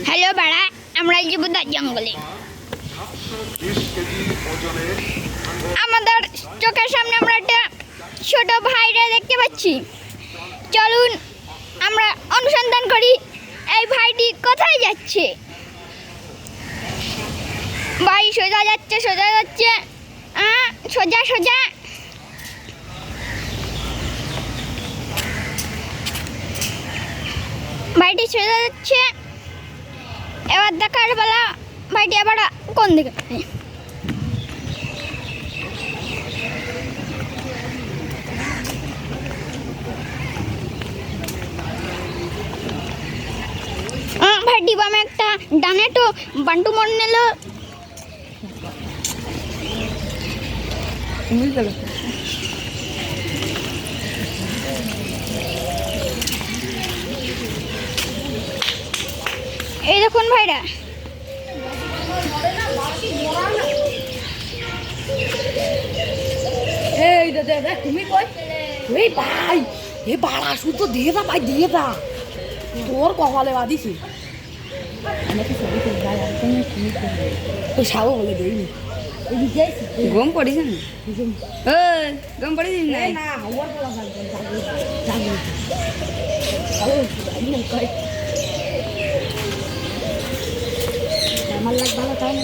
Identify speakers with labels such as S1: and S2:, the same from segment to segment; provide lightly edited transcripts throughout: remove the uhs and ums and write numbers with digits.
S1: Hello বাড়া, আমরা যাবো জঙ্গলে। আমাদের চোখের সামনে আমরা একটা ছোট ভাইরা দেখতে পাচ্ছি। চলুন আমরা অনুসন্ধান করি এই ভাইটি কোথায় যাচ্ছে। ভাই সোজা যাচ্ছে, সোজা যাচ্ছে, সোজা সোজা। ভাইটি সোজা যাচ্ছে। এবার দেখার বেলা ভাইটি আবার কোন দিকে। ভাইটি বামে একটা, ডানে তো বান্টু মন নিল। এই দেখুন ভাইরা,
S2: এই দাদা তুমি কই? এই ভাই, এ বাড়া শুধু দিয়ে দা ভাই, দিয়ে দা, তোর কপালে বাদিছি। আমাকে ছবি তুলে ভাই, একদম ঠিক তো সাও বলে দেইনি।
S3: গম পড়িস না? গম পড়িস না?
S2: না আমার বলা ভাই, জাগো আমার লাগ ভালো তাই না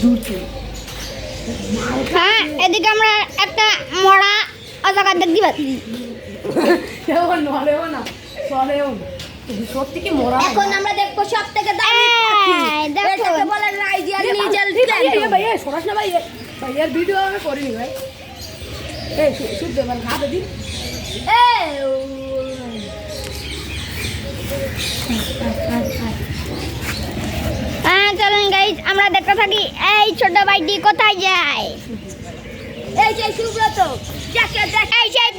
S2: দুটো।
S1: হ্যাঁ, এদিকে আমরা একটা মরা অজাগার দেখতে পাচ্ছি।
S2: নড়েও না, চলেও না, সত্যি কি মরা।
S4: এখন আমরা দেখবো সব থেকে দামি পাখি। এটাকে বলে নাইজিয়ার নিজেল ফ্ল্যামিঙ্গো।
S2: ভাই সরাস না ভাই, ভাই এর ভিডিও আমি করিনি ভাই। এই শুট দে মানে হাতে দিন।
S1: চলুন গাইজ, আমরা দেখতে থাকি এই ছোট ভাইটি কোথায় যায়।
S4: এই যে সুব্রত, যাকে দেখ,
S1: এই সেই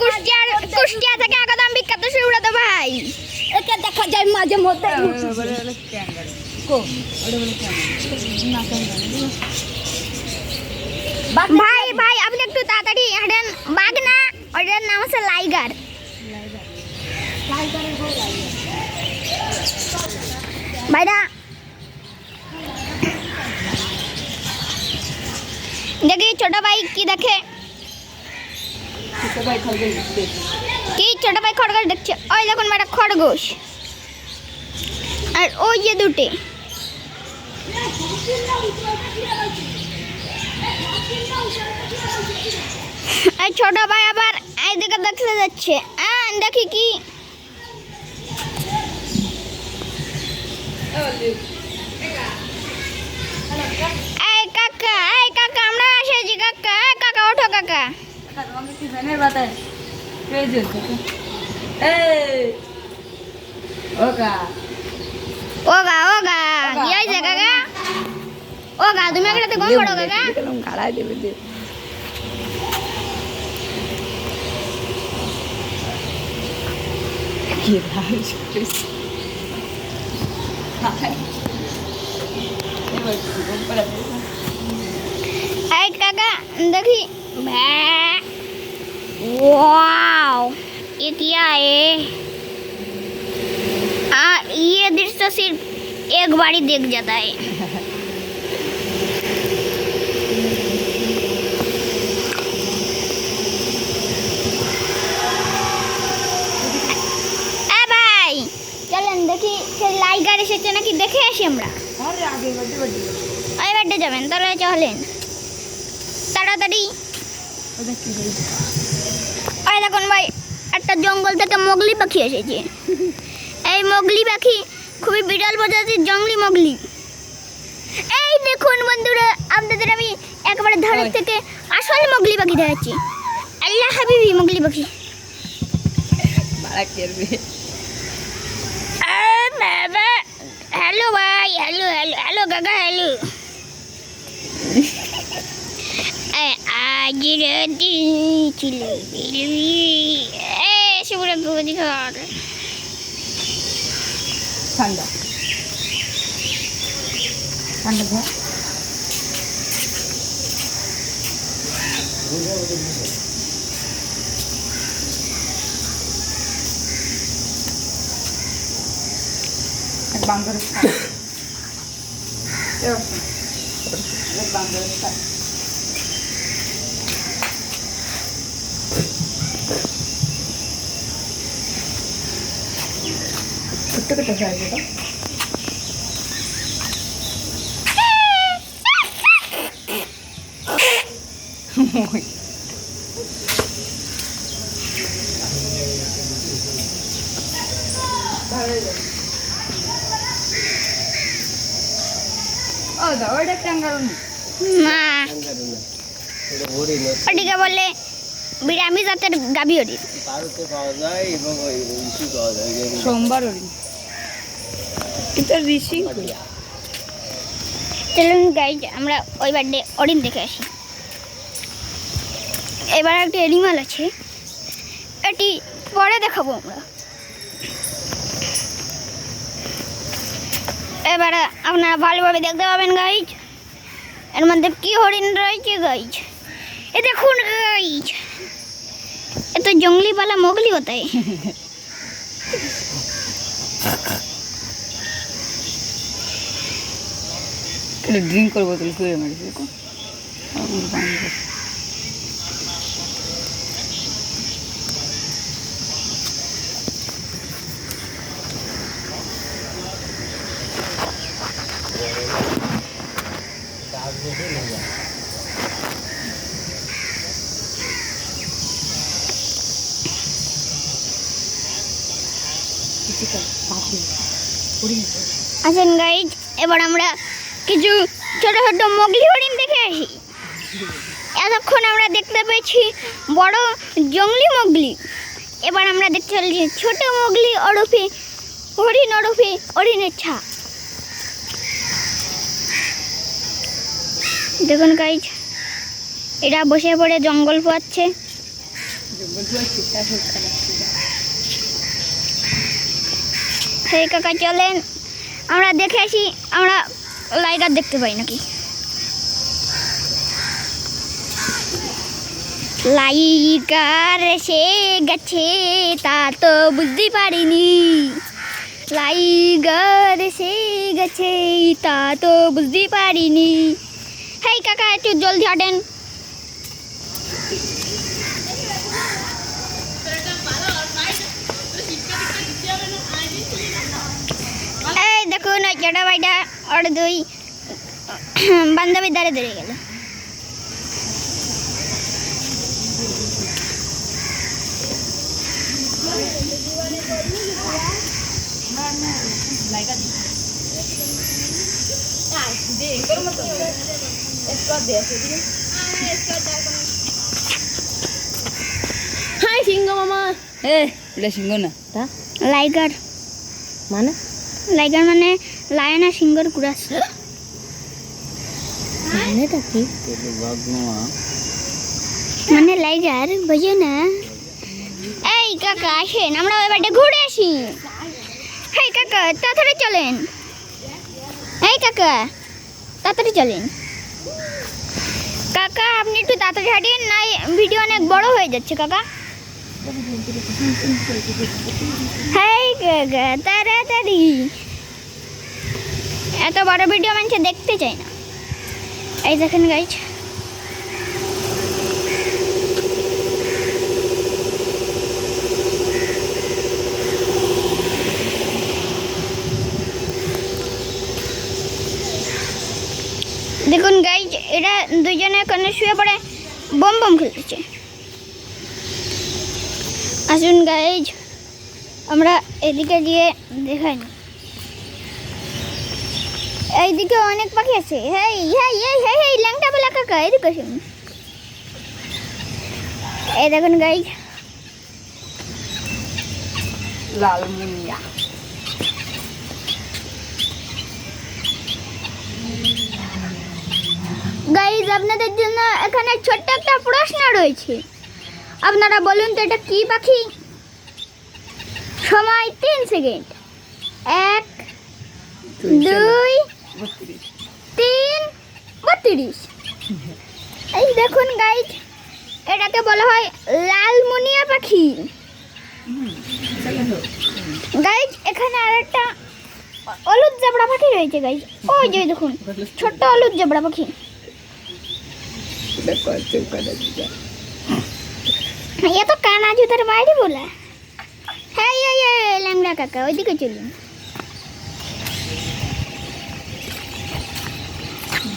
S1: কুষ্টিয়া থেকে একদম বিখ্যাত সুব্রত ভাই।
S4: একে দেখা যায় মাঝে মধ্যে।
S1: ভাই ভাই আপনি একটু তাড়াতাড়ি হাঁটেন। বাঘ না, ওটার নাম হচ্ছে লাইগার। ভাইরা দেখি ছোট ভাই কি দেখে। কি ছোট ভাই খরগোশ দেখছে। ওই দেখুন একটা খরগোশ, আর ওই যে দুটি। এই ছোট ভাই আবার এইদিকে দেখতে যাচ্ছে। দেখি কি। এই কাকা, এই কাকা, আমরা এসেছি কাকা। কাকা ওঠো কাকা। ওগা ওগা কি হয়েছে কাকা? ওগা তুমি একটা গম পড়ো কাকা।
S3: গাড়াই দেবে দে। কি ভাই
S1: এই কাকা देखी वाओ ये क्या है। ये दृश्य सिर्फ एक बार ही देख जाता है। भाई चलें देखी लाइगार এসেছে নাকি দেখে আসি আমরা।
S2: আরে আগে বাড়ি
S1: ওই বাড়িতে যাবেন তাহলে চলেন তাড়াতাড়ি। ওই দেখুন ভাই, একটা জঙ্গল থেকে মোগলি পাখি এসেছে। এই মোগলি পাখি খুবই বিরল প্রজাতির জঙ্গলি মোগলি। এই দেখুন বন্ধুরা, আপনাদের আমি একেবারে ধারের থেকে আসল মোগলি পাখি দেখাচ্ছি। আল্লাহ হাবিবি মোগলি পাখি। হ্যালো ভাই, হ্যালো হ্যালো হ্যালো কাকা, হ্যালো। आज राती चलो शुक्र को दिखा
S3: ঠান্ডা ঠান্ডা ঘর এক বান্দরের সাথে এক বান্দরের সাথে ছোট্ট কেটে সাইজ এটা ও দা ওটা টাঙ্গালো না
S1: না ওটিকে বলে বিরামি জাতের গাভী হরিণ।
S5: ভারতে পাওয়া যায় এবং ওই ইস্যু পাওয়া যায়
S3: সোমবার হরিণ কিন্তু ঋষি
S1: চলুন গাইজ আমরা ওই বার্থডে হরিণ দেখে আসি। এবার একটা এনিমাল আছে, এটি পরে দেখাবো আমরা। এবারে আপনারা ভালোভাবে দেখতে পাবেন গাইজ এর মধ্যে কি হরিণ রয়েছে গাইজ। এ দেখুন গাইজ, এ তো জঙ্গলি वाला मोगली होता है।
S3: ড্রিঙ্ক করবো বোতল করে মারিস
S1: আসেন গাইজ এবার আমরা কিছু ছোট ছোট মোগলি হরিণ দেখে আসি। এতক্ষণ আমরা দেখতে পেয়েছি বড় জঙ্গলি মোগলি, এবার আমরা দেখতে চলেছি ছোট মোগলি ওরফে হরিণ ওরফে হরিণের ছা। দেখুন গাইজ এরা বসে পড়ে জঙ্গল পোয়াচ্ছে। সেই কাকা চলেন আমরা দেখে আসি আমরা লাইগার দেখতে পাই নাকি। লাইগার সে গেছে তা তো বুঝতে পারিনি, লাইগার সে গেছে তা তো বুঝতে পারিনি। হেই কাকা একটু জলদি হাঁটেন। এই দেখুন ওই ছোট ভাইটা ওর দুই বান্ধবী দাঁড়ে দাঁড়িয়ে গেল।
S4: হাই সিংহ মামা।
S3: এ এটা সিংহ না তা
S1: লাইগার
S4: মানে
S1: লাইগার মানে লায়ন আর সিংহর কুরাস।
S4: মানেটা কি?
S1: মানে লাইগার বোঝো না। এই কাকা আসেন আমরা ওই বাড়িতে ঘুরে আসি। হেই কাকা তাড়াতাড়ি চলেন, এই কাকা তাড়াতাড়ি চলেন। কাকা আপনি একটু তাড়াতাড়ি হাঁটিয়ে না, ভিডিও অনেক বড় হয়ে যাচ্ছে কাকা। হেই কাকা তাড়াতাড়ি, এত বড় ভিডিও মানুষ দেখতে চায় না। এই দেখেন গাইজ দেখুন গাইজ এরা দুজনে ওখানে শুয়ে পড়ে বম বম খেলতেছে। আসুন গাইজ আমরা এদিকে গিয়ে দেখাই না, এইদিকে অনেক পাখি আছে। হেই হেই হেই হেই হেই ল্যাংটা বেলা কাকা এদিকে আসুন। এই দেখুন গাইজ
S3: লালমুনিয়া
S1: গাইজ আপনাদের জন্য এখানে ছোট্ট একটা প্রশ্ন রয়েছে, আপনারা বলুন তো এটা কি পাখি? সময় 3 সেকেন্ড। 1 2 3 32। এই দেখুন গাইজ এটাকে বলা হয় লালমুনিয়া পাখি। গাইজ এখানে আরেকটা হলুদ জেব্রা পাখি রয়েছে গাইজ, ওই যে দেখুন ছোট্ট হলুদ জেব্রা পাখি। এ তো কানা জুতার বাইরে বলা। হ্যাঁ ল্যাংড়া কাকা ওইদিকে চলুন।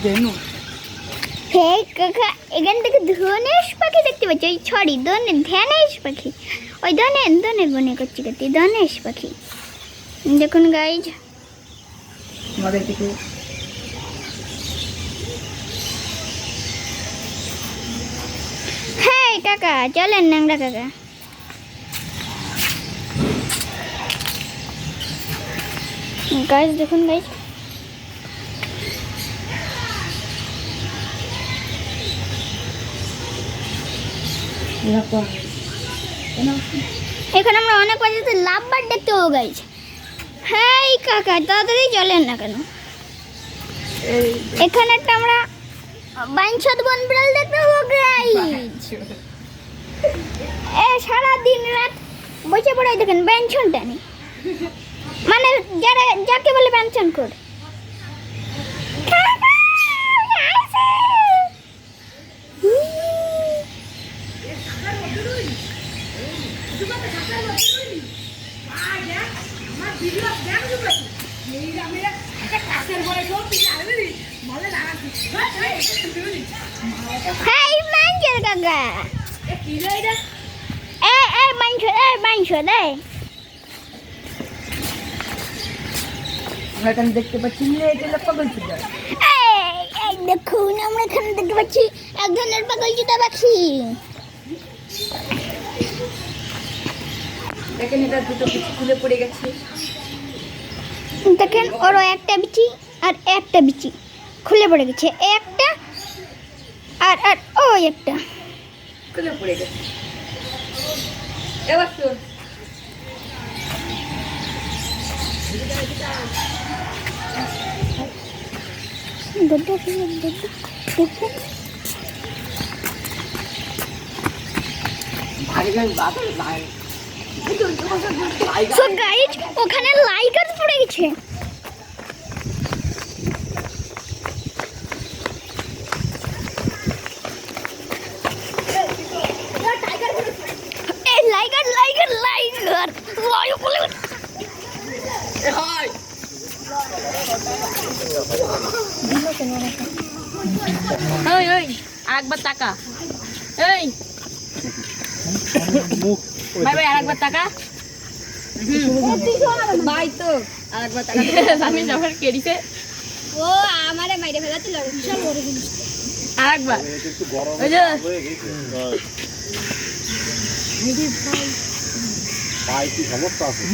S3: দেনু
S1: হে কাকা, এখান থেকে ধনেশ পাখি দেখতে পাচ্ছি, ওই ছড়ি ধ্যানেশ পাখি, ওই ধনের মনে করছি কাতি ধনেশ পাখি। দেখুন গাইজ,
S3: আমাদের থেকে
S1: হ্যাঁ কাকা চলেন ন্যাংরা কাকা। গাইজ দেখুন গাইজ, এখানে আমরা অনেক বাজে লাভ বার দেখতে পাবো গাইজ। হ্যাঁ কাকা তাড়াতাড়ি চলেন না কেন, এখানে একটা আমরা বাইনছদ বন বিড়াল দেখতে পাবো গাইজ। এ সারা দিন রাত বসে পড়ে দেখেন ব্যঞ্জন টানি, মানে যাকে বলে ব্যঞ্জন কর। হ্যাঁ মাঞ্জের কাকা, বাইনছদ
S3: আমরা এখানে দেখতে পাচ্ছি এটা পাগল ছিল।
S1: এই দেখুন আমরা এখানে দেখতে পাচ্ছি এক ধরনের পাগল জুতা পাখি।
S3: দেখেন এটা দুটো কিছু খুলে পড়ে গেছে।
S1: দেখেন ওরও একটা বিচি আর একটা বিচি খুলে পড়ে গেছে, একটা আর আর ওই একটা
S3: খুলে পড়ে গেছে। এবার শোন,
S1: সো গাইজ ওখানে লাইকার পড়ে গেছে। এই লাইকার
S2: ওই আরেকবার তাকা, এই ভাই আরেকবার তাকা।
S3: ভাই তো আরেকবার টাকা
S2: আমি যখন কেড়িছে
S1: ও আমারে মাইরে ফেলাতে লড়ে বিশাল বড় জিনিস।
S2: আরেকবার
S5: একটু গরম
S2: ওই যে
S5: হয়ে গেছে। ভাই কি সমস্যা আছে?